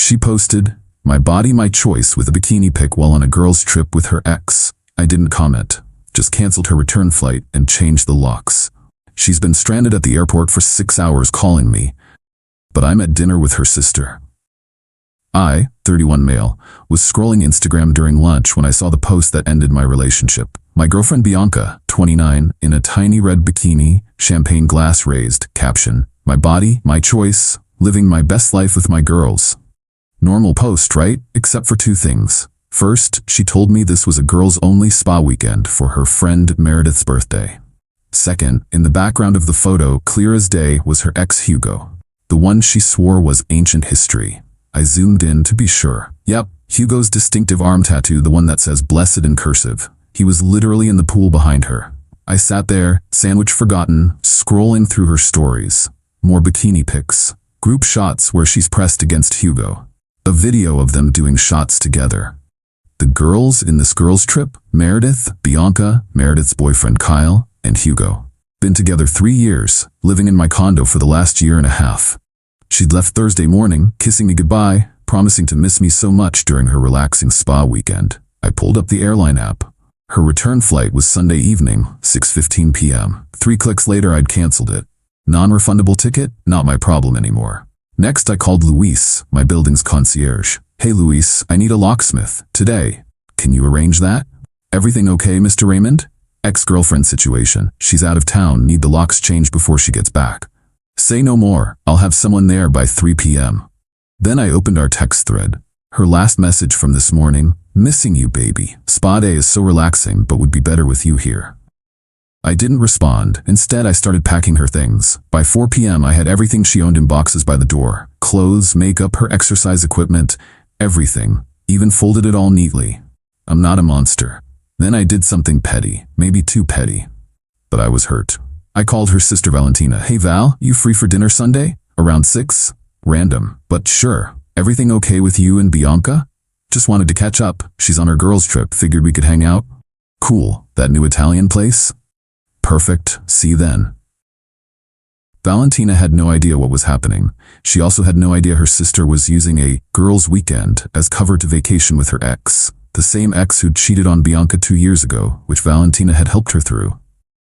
She posted, "My body, my choice," with a bikini pic while on a girl's trip with her ex. I didn't comment, just canceled her return flight and changed the locks. She's been stranded at the airport for 6 hours calling me, but I'm at dinner with her sister. I, 31 male, was scrolling Instagram during lunch when I saw the post that ended my relationship. My girlfriend Bianca, 29, in a tiny red bikini, champagne glass raised, caption, "My body, my choice, living my best life with my girls." Normal post, right? Except for two things. First, she told me this was a girls-only spa weekend for her friend Meredith's birthday. Second, in the background of the photo, clear as day, was her ex Hugo. The one she swore was ancient history. I zoomed in to be sure. Yep, Hugo's distinctive arm tattoo, the one that says blessed in cursive. He was literally in the pool behind her. I sat there, sandwich forgotten, scrolling through her stories. More bikini pics. Group shots where she's pressed against Hugo. A video of them doing shots together. The girls in this girls' trip, Meredith, Bianca, Meredith's boyfriend Kyle, and Hugo. Been together 3 years, living in my condo for the last year and a half. She'd left Thursday morning, kissing me goodbye, promising to miss me so much during her relaxing spa weekend. I pulled up the airline app. Her return flight was Sunday evening, 6:15 p.m. 3 clicks later I'd canceled it. Non-refundable ticket? Not my problem anymore. Next I called Luis, my building's concierge. "Hey Luis, I need a locksmith, today. Can you arrange that?" "Everything okay, Mr. Raymond?" "Ex-girlfriend situation. She's out of town, need the locks changed before she gets back." "Say no more, I'll have someone there by 3 p.m. Then I opened our text thread. Her last message from this morning, "Missing you, baby. Spa day is so relaxing, but would be better with you here." I didn't respond. Instead, I started packing her things. By 4 p.m. I had everything she owned in boxes by the door. Clothes, makeup, her exercise equipment, everything. Even folded it all neatly. I'm not a monster. Then I did something petty, maybe too petty. But I was hurt. I called her sister Valentina. "Hey Val, you free for dinner Sunday? Around 6? Random, but sure. Everything okay with you and Bianca? Just wanted to catch up. She's on her girls' trip, figured we could hang out." "Cool. That new Italian place?" "Perfect. See you then." Valentina had no idea what was happening. She also had no idea her sister was using a girls' weekend as cover to vacation with her ex. The same ex who'd cheated on Bianca 2 years ago, which Valentina had helped her through.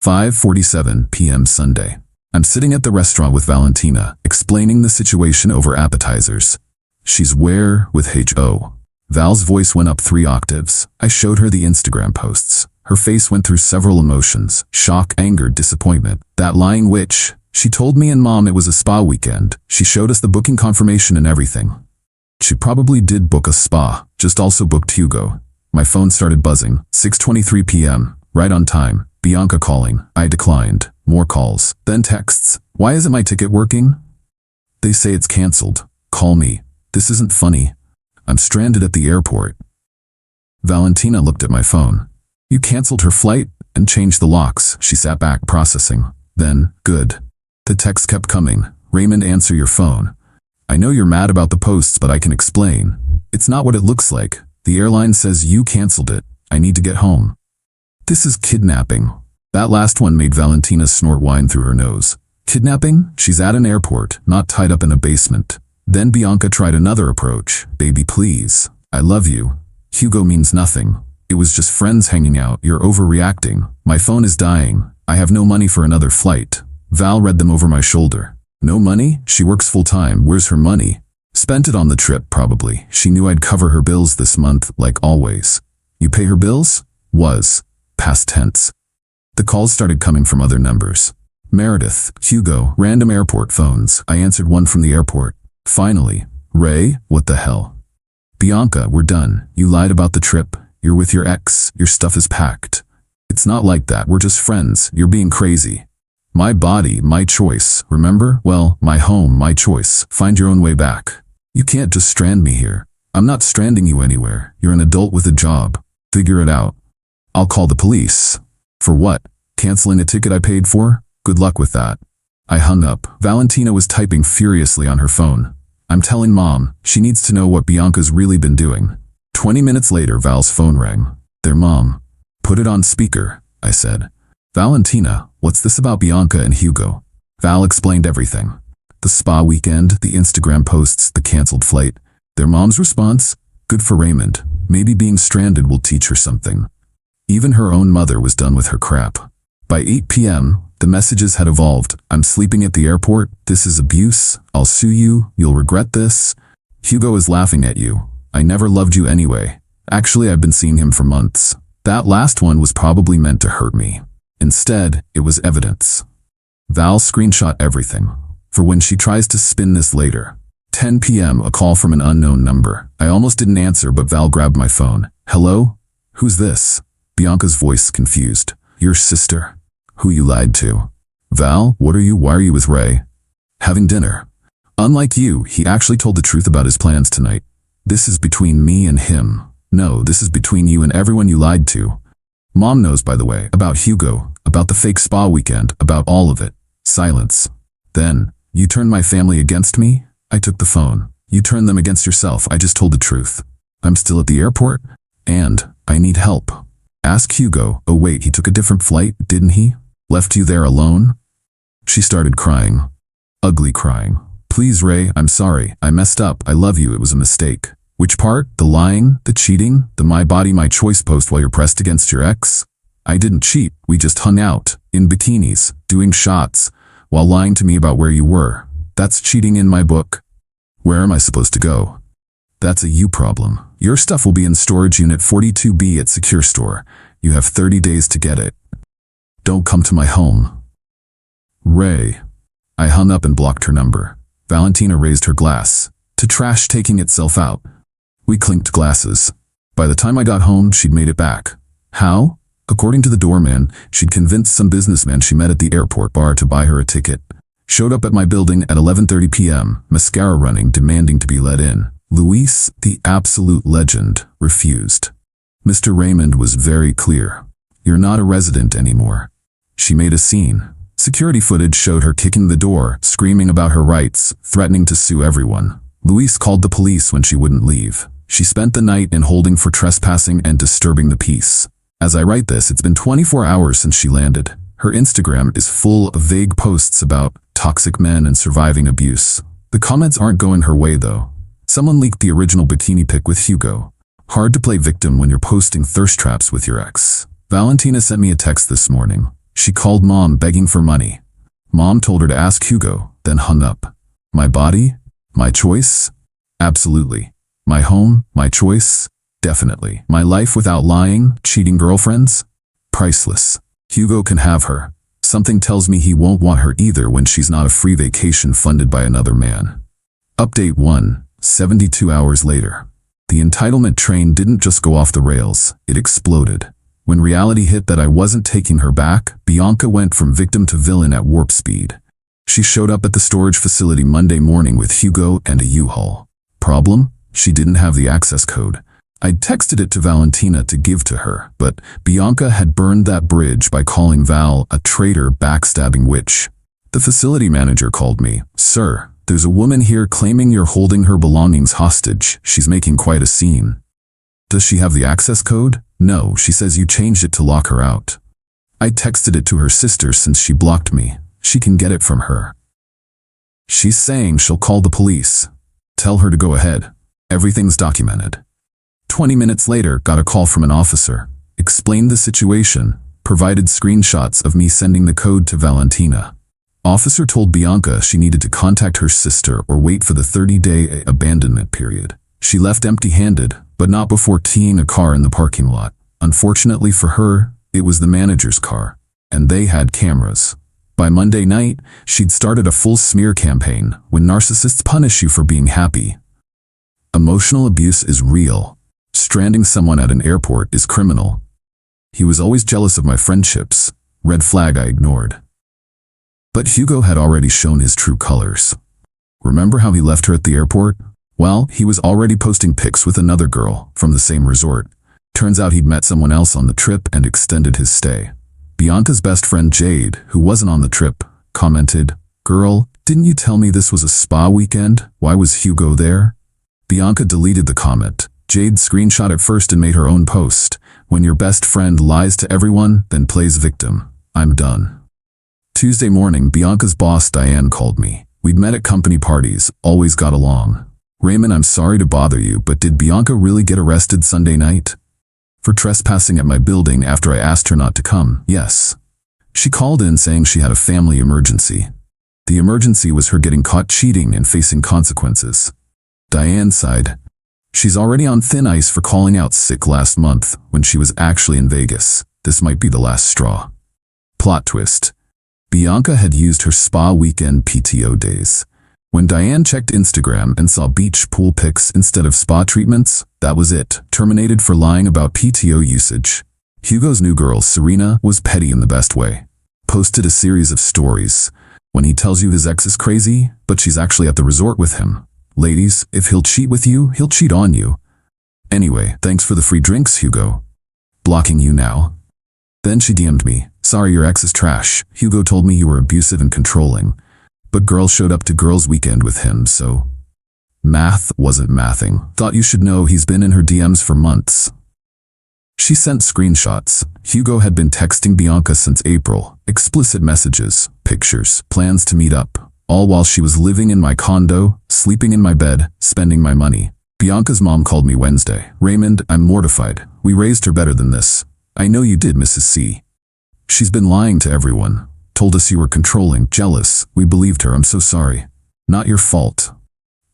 5:47 p.m. Sunday. I'm sitting at the restaurant with Valentina, explaining the situation over appetizers. She's where with H.O. Val's voice went up 3 octaves. I showed her the Instagram posts. Her face went through several emotions: shock, anger, disappointment. That lying witch. She told me and Mom it was a spa weekend. She showed us the booking confirmation and everything. She probably did book a spa, just also booked Hugo. My phone started buzzing. 6:23 p.m. Right on time. Bianca calling. I declined. More calls. Then texts. "Why isn't my ticket working?" "They say it's canceled. Call me. This isn't funny. I'm stranded at the airport." Valentina looked at my phone. "You canceled her flight and changed the locks." She sat back processing. Then, "Good." The text kept coming. "Raymond, answer your phone. I know you're mad about the posts, but I can explain. It's not what it looks like. The airline says you canceled it. I need to get home." This is kidnapping. That last one made Valentina snort wine through her nose. Kidnapping? She's at an airport, not tied up in a basement. Then Bianca tried another approach. "Baby, please. I love you. Hugo means nothing. It was just friends hanging out. You're overreacting. My phone is dying. I have no money for another flight." Val read them over my shoulder. "No money? She works full-time. Where's her money?" "Spent it on the trip, probably. She knew I'd cover her bills this month, like always." "You pay her bills?" Was. Past tense. The calls started coming from other numbers. Meredith, Hugo, random airport phones. I answered one from the airport. Finally, "Ray, what the hell?" "Bianca, we're done. You lied about the trip. You're with your ex. Your stuff is packed." "It's not like that. We're just friends. You're being crazy." "My body, my choice. Remember? Well, my home, my choice. Find your own way back. You can't just strand me here." "I'm not stranding you anywhere. You're an adult with a job. Figure it out." "I'll call the police." "For what? Canceling a ticket I paid for? Good luck with that." I hung up. Valentina was typing furiously on her phone. "I'm telling Mom. She needs to know what Bianca's really been doing." 20 minutes later, Val's phone rang. "Their mom." "Put it on speaker," I said. "Valentina, what's this about Bianca and Hugo?" Val explained everything. The spa weekend, the Instagram posts, the canceled flight. Their mom's response? Good for Raymond. Maybe being stranded will teach her something. Even her own mother was done with her crap. By 8 p.m., the messages had evolved. I'm sleeping at the airport. This is abuse. I'll sue you. You'll regret this. Hugo is laughing at you. I never loved you anyway. Actually, I've been seeing him for months. That last one was probably meant to hurt me. Instead, it was evidence. Val screenshot everything. For when she tries to spin this later. 10 p.m., a call from an unknown number. I almost didn't answer, but Val grabbed my phone. Hello? Who's this? Bianca's voice confused. Your sister. Who you lied to. Val, what are you? Why are you with Ray? Having dinner. Unlike you, he actually told the truth about his plans tonight. This is between me and him. No, this is between you and everyone you lied to. Mom knows, by the way, about Hugo, about the fake spa weekend, about all of it. Silence. Then, you turned my family against me? I took the phone. You turned them against yourself. I just told the truth. I'm still at the airport, and I need help. Ask Hugo. Oh wait, he took a different flight, didn't he? Left you there alone? She started crying. Ugly crying. Please, Ray, I'm sorry. I messed up. I love you. It was a mistake. Which part? The lying? The cheating? The my body, my choice post while you're pressed against your ex? I didn't cheat. We just hung out, in bikinis, doing shots, while lying to me about where you were. That's cheating in my book. Where am I supposed to go? That's a you problem. Your stuff will be in storage unit 42B at Secure Store. You have 30 days to get it. Don't come to my home. Ray. I hung up and blocked her number. Valentina raised her glass, to trash taking itself out. We clinked glasses. By the time I got home, she'd made it back. How? According to the doorman, she'd convinced some businessman she met at the airport bar to buy her a ticket. Showed up at my building at 11:30 p.m., mascara running, demanding to be let in. Luis, the absolute legend, refused. Mr. Raymond was very clear. You're not a resident anymore. She made a scene. Security footage showed her kicking the door, screaming about her rights, threatening to sue everyone. Luis called the police when she wouldn't leave. She spent the night in holding for trespassing and disturbing the peace. As I write this, it's been 24 hours since she landed. Her Instagram is full of vague posts about toxic men and surviving abuse. The comments aren't going her way though. Someone leaked the original bikini pic with Hugo. Hard to play victim when you're posting thirst traps with your ex. Valentina sent me a text this morning. She called Mom begging for money. Mom told her to ask Hugo, then hung up. My body? My choice? Absolutely. My home? My choice? Definitely. My life without lying, cheating girlfriends? Priceless. Hugo can have her. Something tells me he won't want her either when she's not a free vacation funded by another man. Update 1, 72 hours later. The entitlement train didn't just go off the rails, it exploded. When reality hit that I wasn't taking her back, Bianca went from victim to villain at warp speed. She showed up at the storage facility Monday morning with Hugo and a U-Haul. Problem? She didn't have the access code. I'd texted it to Valentina to give to her, but Bianca had burned that bridge by calling Val a traitor, backstabbing witch. The facility manager called me. Sir, there's a woman here claiming you're holding her belongings hostage. She's making quite a scene. Does she have the access code? No, she says you changed it to lock her out. I texted it to her sister since she blocked me. She can get it from her. She's saying she'll call the police. Tell her to go ahead. Everything's documented. 20 minutes later, got a call from an officer. Explained the situation. Provided screenshots of me sending the code to Valentina. Officer told Bianca she needed to contact her sister or wait for the 30-day abandonment period. She left empty-handed, but not before teeing a car in the parking lot. Unfortunately for her, it was the manager's car, and they had cameras. By Monday night, she'd started a full smear campaign when narcissists punish you for being happy. Emotional abuse is real. Stranding someone at an airport is criminal. He was always jealous of my friendships. Red flag I ignored. But Hugo had already shown his true colors. Remember how he left her at the airport? Well, he was already posting pics with another girl from the same resort. Turns out he'd met someone else on the trip and extended his stay. Bianca's best friend Jade, who wasn't on the trip, commented, "Girl, didn't you tell me this was a spa weekend? Why was Hugo there?" Bianca deleted the comment. Jade screenshot it first and made her own post. When your best friend lies to everyone, then plays victim. I'm done. Tuesday morning, Bianca's boss Diane called me. We'd met at company parties, always got along. Raymond, I'm sorry to bother you, but did Bianca really get arrested Sunday night? For trespassing at my building after I asked her not to come? Yes. She called in saying she had a family emergency. The emergency was her getting caught cheating and facing consequences. Diane sighed. She's already on thin ice for calling out sick last month when she was actually in Vegas. This might be the last straw. Plot twist. Bianca had used her spa weekend PTO days. When Diane checked Instagram and saw beach pool pics instead of spa treatments, that was it. Terminated for lying about PTO usage. Hugo's new girl, Serena, was petty in the best way. Posted a series of stories. When he tells you his ex is crazy, but she's actually at the resort with him. Ladies, if he'll cheat with you, he'll cheat on you. Anyway, thanks for the free drinks, Hugo. Blocking you now. Then she DM'd me. Sorry, your ex is trash. Hugo told me you were abusive and controlling. But girl showed up to girls' weekend with him, so... Math wasn't mathing. Thought you should know he's been in her DMs for months. She sent screenshots. Hugo had been texting Bianca since April. Explicit messages, pictures, plans to meet up. All while she was living in my condo, sleeping in my bed, spending my money. Bianca's mom called me Wednesday. Raymond, I'm mortified. We raised her better than this. I know you did, Mrs. C. She's been lying to everyone. Told us you were controlling, jealous. We believed her. I'm so sorry. Not your fault.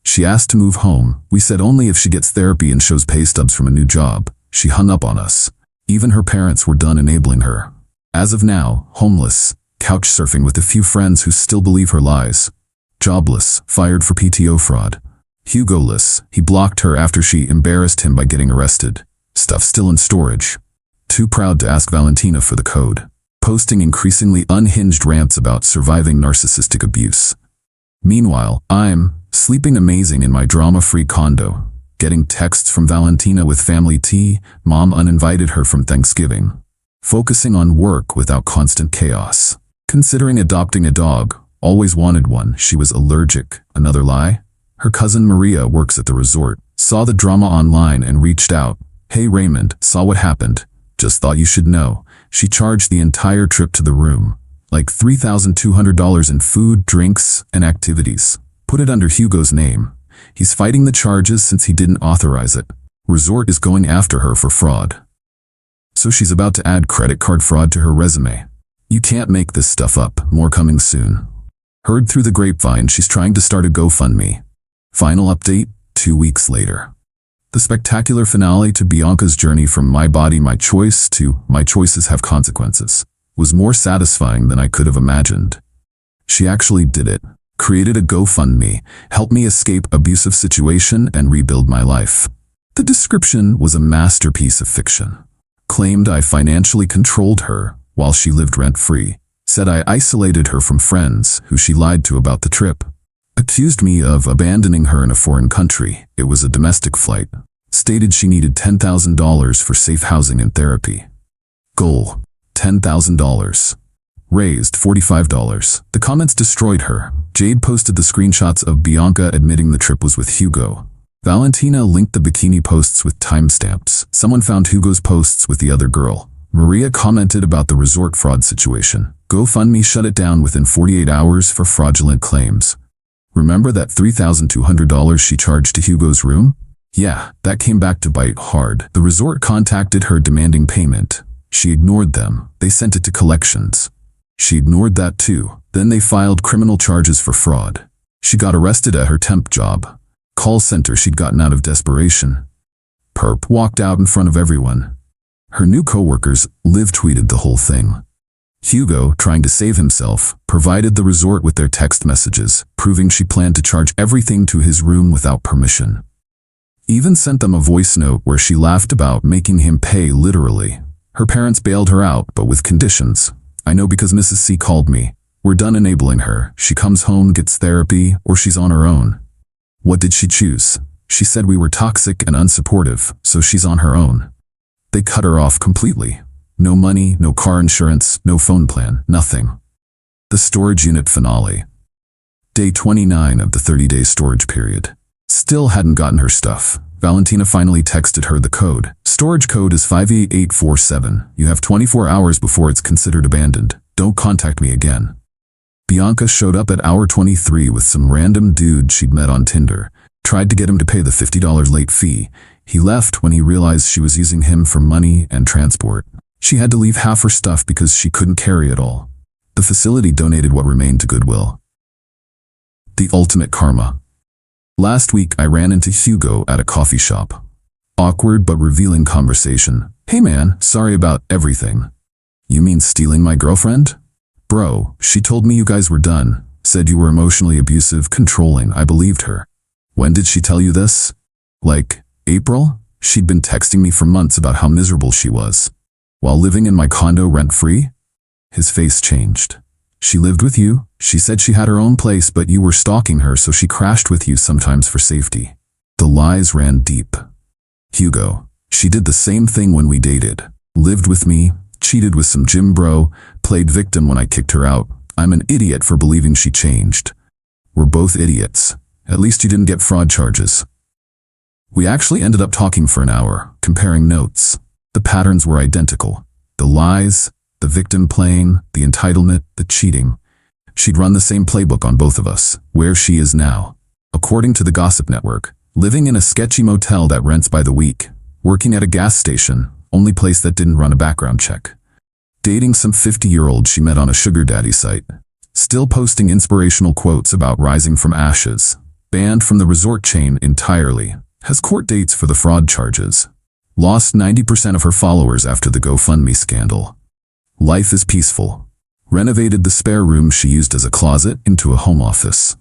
She asked to move home. We said only if she gets therapy and shows pay stubs from a new job. She hung up on us. Even her parents were done enabling her. As of now, homeless, couch surfing with a few friends who still believe her lies. Jobless, fired for PTO fraud. Hugo-less, he blocked her after she embarrassed him by getting arrested. Stuff still in storage. Too proud to ask Valentina for the code. Posting increasingly unhinged rants about surviving narcissistic abuse. Meanwhile, I'm sleeping amazing in my drama-free condo, getting texts from Valentina with family tea. Mom uninvited her from Thanksgiving. Focusing on work without constant chaos. Considering adopting a dog. Always wanted one. She was allergic. Another lie? Her cousin Maria works at the resort. Saw the drama online and reached out. Hey Raymond, saw what happened. Just thought you should know. She charged the entire trip to the room. Like $3,200 in food, drinks, and activities. Put it under Hugo's name. He's fighting the charges since he didn't authorize it. Resort is going after her for fraud. So she's about to add credit card fraud to her resume. You can't make this stuff up. More coming soon. Heard through the grapevine she's trying to start a GoFundMe. Final update, 2 weeks later. The spectacular finale to Bianca's journey from my body, my choice to my choices have consequences was more satisfying than I could have imagined. She actually did it. Created a GoFundMe, helped me escape abusive situation and rebuild my life. The description was a masterpiece of fiction. Claimed I financially controlled her while she lived rent-free. Said I isolated her from friends who she lied to about the trip. Accused me of abandoning her in a foreign country. It was a domestic flight. Stated she needed $10,000 for safe housing and therapy. Goal, $10,000. Raised $45. The comments destroyed her. Jade posted the screenshots of Bianca admitting the trip was with Hugo. Valentina linked the bikini posts with timestamps. Someone found Hugo's posts with the other girl. Maria commented about the resort fraud situation. GoFundMe shut it down within 48 hours for fraudulent claims. Remember that $3,200 she charged to Hugo's room? Yeah, that came back to bite hard. The resort contacted her demanding payment. She ignored them. They sent it to collections. She ignored that too. Then they filed criminal charges for fraud. She got arrested at her temp job. Call center she'd gotten out of desperation. Perp walked out in front of everyone. Her new coworkers live tweeted the whole thing. Hugo, trying to save himself, provided the resort with their text messages, proving she planned to charge everything to his room without permission. Even sent them a voice note where she laughed about making him pay literally. Her parents bailed her out, but with conditions. I know because Mrs. C called me. We're done enabling her. She comes home, gets therapy, or she's on her own. What did she choose? She said we were toxic and unsupportive, so she's on her own. They cut her off completely. No money, no car insurance, no phone plan, nothing. The storage unit finale. Day 29 of the 30-day storage period. Still hadn't gotten her stuff. Valentina finally texted her the code. Storage code is 58847. You have 24 hours before it's considered abandoned. Don't contact me again. Bianca showed up at hour 23 with some random dude she'd met on Tinder. Tried to get him to pay the $50 late fee. He left when he realized she was using him for money and transport. She had to leave half her stuff because she couldn't carry it all. The facility donated what remained to Goodwill. The ultimate karma. Last week I ran into Hugo at a coffee shop. Awkward but revealing conversation. "Hey man, sorry about everything." "You mean stealing my girlfriend?" "Bro, she told me you guys were done. Said you were emotionally abusive, controlling. I believed her." "When did she tell you this?" "Like, April?" She'd been texting me for months about how miserable she was. "While living in my condo rent-free?" His face changed. "She lived with you. She said she had her own place, but you were stalking her, so she crashed with you sometimes for safety." The lies ran deep. "Hugo, she did the same thing when we dated. Lived with me, cheated with some gym bro, played victim when I kicked her out. I'm an idiot for believing she changed." "We're both idiots. At least you didn't get fraud charges." We actually ended up talking for an hour, comparing notes. The patterns were identical. The lies, the victim playing, the entitlement, the cheating. She'd run the same playbook on both of us. Where she is now. According to the Gossip Network, living in a sketchy motel that rents by the week. Working at a gas station, only place that didn't run a background check. Dating some 50-year-old she met on a sugar daddy site. Still posting inspirational quotes about rising from ashes. Banned from the resort chain entirely. Has court dates for the fraud charges. Lost 90% of her followers after the GoFundMe scandal. Life is peaceful. Renovated the spare room she used as a closet into a home office.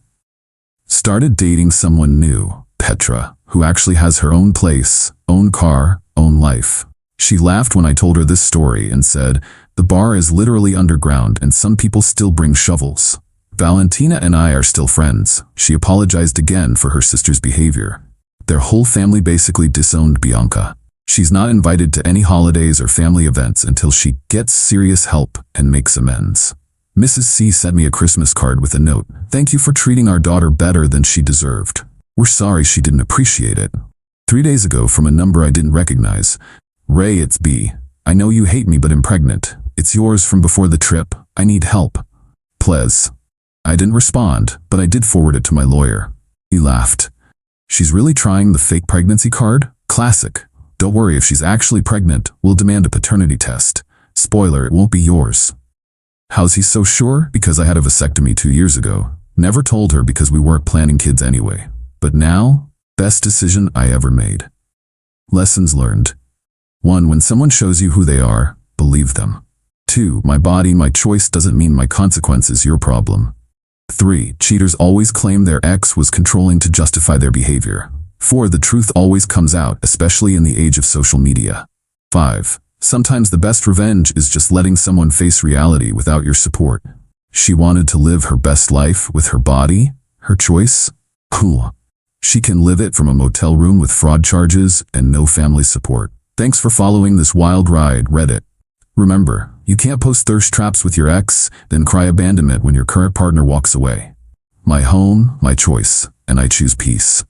Started dating someone new, Petra, who actually has her own place, own car, own life. She laughed when I told her this story and said, "The bar is literally underground and some people still bring shovels." Valentina and I are still friends. She apologized again for her sister's behavior. Their whole family basically disowned Bianca. She's not invited to any holidays or family events until she gets serious help and makes amends. Mrs. C sent me a Christmas card with a note. "Thank you for treating our daughter better than she deserved. We're sorry she didn't appreciate it." 3 days ago from a number I didn't recognize. "Ray, it's B. I know you hate me but I'm pregnant. It's yours from before the trip. I need help. Please." I didn't respond, but I did forward it to my lawyer. He laughed. "She's really trying the fake pregnancy card? Classic. Don't worry, if she's actually pregnant, we'll demand a paternity test. Spoiler, it won't be yours." How's he so sure? Because I had a vasectomy 2 years ago. Never told her because we weren't planning kids anyway. But now, best decision I ever made. Lessons learned. 1. When someone shows you who they are, believe them. 2. My body, my choice doesn't mean my consequence is your problem. 3. Cheaters always claim their ex was controlling to justify their behavior. 4. The truth always comes out, especially in the age of social media. 5. Sometimes the best revenge is just letting someone face reality without your support. She wanted to live her best life with her body, her choice. Cool. She can live it from a motel room with fraud charges and no family support. Thanks for following this wild ride, Reddit. Remember, you can't post thirst traps with your ex, then cry abandonment when your current partner walks away. My home, my choice, and I choose peace.